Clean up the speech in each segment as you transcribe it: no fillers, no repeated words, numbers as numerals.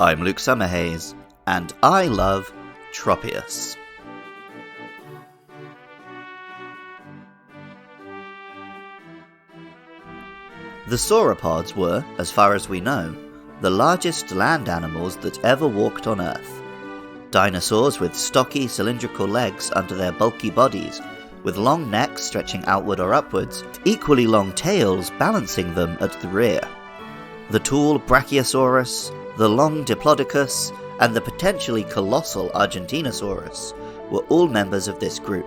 I'm Luke Summerhays, and I love Tropius. The sauropods were, as far as we know, the largest land animals that ever walked on Earth. Dinosaurs with stocky cylindrical legs under their bulky bodies, with long necks stretching outward or upwards, equally long tails balancing them at the rear. The tall Brachiosaurus, the long Diplodocus, and the potentially colossal Argentinosaurus were all members of this group.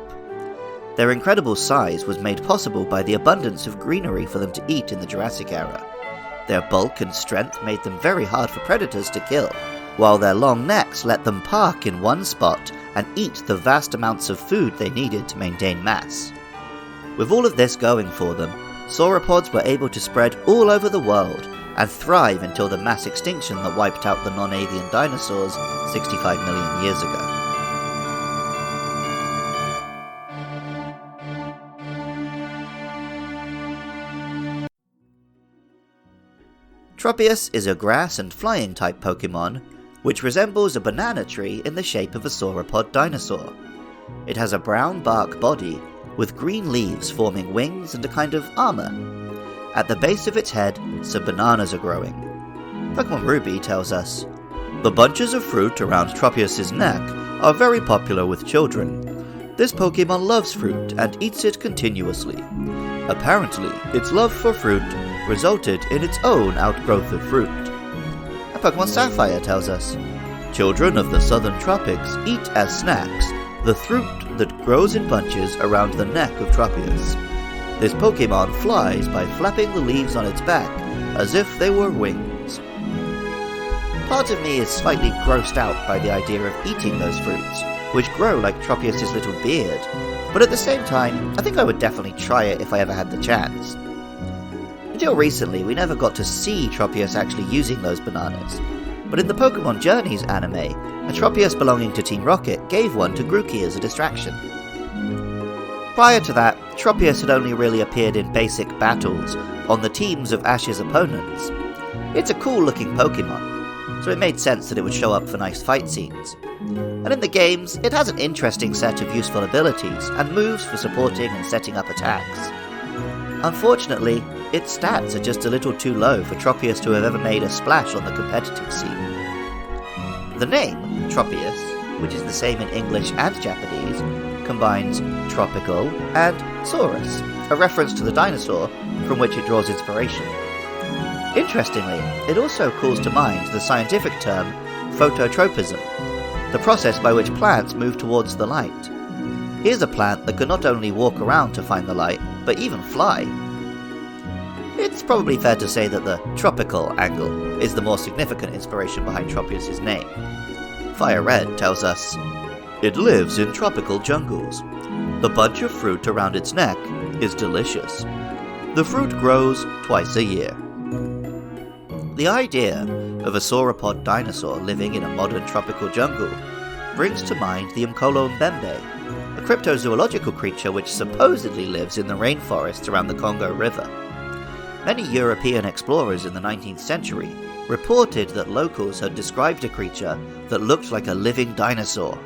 Their incredible size was made possible by the abundance of greenery for them to eat in the Jurassic era. Their bulk and strength made them very hard for predators to kill, while their long necks let them park in one spot and eat the vast amounts of food they needed to maintain mass. With all of this going for them, sauropods were able to spread all over the world and thrive until the mass extinction that wiped out the non-avian dinosaurs 65 million years ago. Tropius is a grass and flying type Pokemon, which resembles a banana tree in the shape of a sauropod dinosaur. It has a brown bark body, with green leaves forming wings and a kind of armor. At the base of its head, some bananas are growing. Pokemon Ruby tells us, "The bunches of fruit around Tropius's neck are very popular with children. This Pokemon loves fruit and eats it continuously. Apparently, its love for fruit resulted in its own outgrowth of fruit." And Pokemon Sapphire tells us, "Children of the southern tropics eat as snacks the fruit that grows in bunches around the neck of Tropius. This Pokemon flies by flapping the leaves on its back as if they were wings." Part of me is slightly grossed out by the idea of eating those fruits, which grow like Tropius's little beard, but at the same time, I think I would definitely try it if I ever had the chance. Until recently, we never got to see Tropius actually using those bananas, but in the Pokemon Journeys anime, a Tropius belonging to Team Rocket gave one to Grookey as a distraction. Prior to that, Tropius had only really appeared in basic battles on the teams of Ash's opponents. It's a cool looking Pokemon, so it made sense that it would show up for nice fight scenes. And in the games, it has an interesting set of useful abilities and moves for supporting and setting up attacks. Unfortunately, its stats are just a little too low for Tropius to have ever made a splash on the competitive scene. The name, Tropius, which is the same in English and Japanese, combines tropical and saurus, a reference to the dinosaur from which it draws inspiration. Interestingly, it also calls to mind the scientific term phototropism, the process by which plants move towards the light. Here's a plant that can not only walk around to find the light, but even fly. It's probably fair to say that the tropical angle is the more significant inspiration behind Tropius's name. Fire Red tells us, "It lives in tropical jungles. The bunch of fruit around its neck is delicious. The fruit grows twice a year." The idea of a sauropod dinosaur living in a modern tropical jungle brings to mind the Mkolo-Mbembe, a cryptozoological creature which supposedly lives in the rainforests around the Congo River. Many European explorers in the 19th century reported that locals had described a creature that looked like a living dinosaur.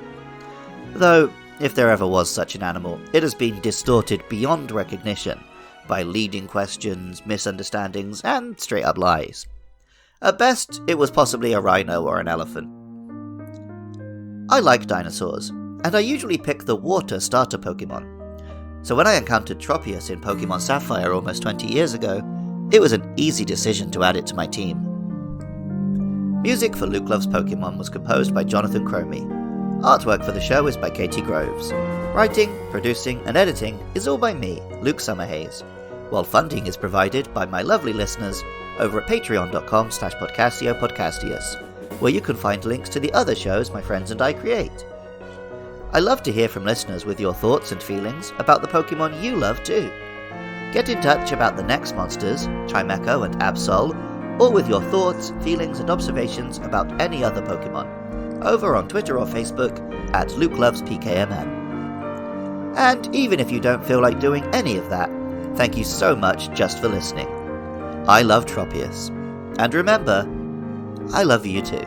Though, if there ever was such an animal, it has been distorted beyond recognition by leading questions, misunderstandings, and straight-up lies. At best, it was possibly a rhino or an elephant. I like dinosaurs, and I usually pick the water starter Pokemon. So when I encountered Tropius in Pokemon Sapphire almost 20 years ago, it was an easy decision to add it to my team. Music for Luke Loves Pokemon was composed by Jonathan Cromie. Artwork for the show is by Katie Groves. Writing, producing, and editing is all by me, Luke Summerhays, while funding is provided by my lovely listeners over at patreon.com/podcastio-podcastius, where you can find links to the other shows my friends and I create. I love to hear from listeners with your thoughts and feelings about the Pokemon you love too. Get in touch about the next monsters, Chimecho and Absol, or with your thoughts, feelings, and observations about any other Pokemon, over on Twitter or Facebook at LukeLovesPKMN. And even if you don't feel like doing any of that, thank you so much just for listening. I love Tropius. And remember, I love you too.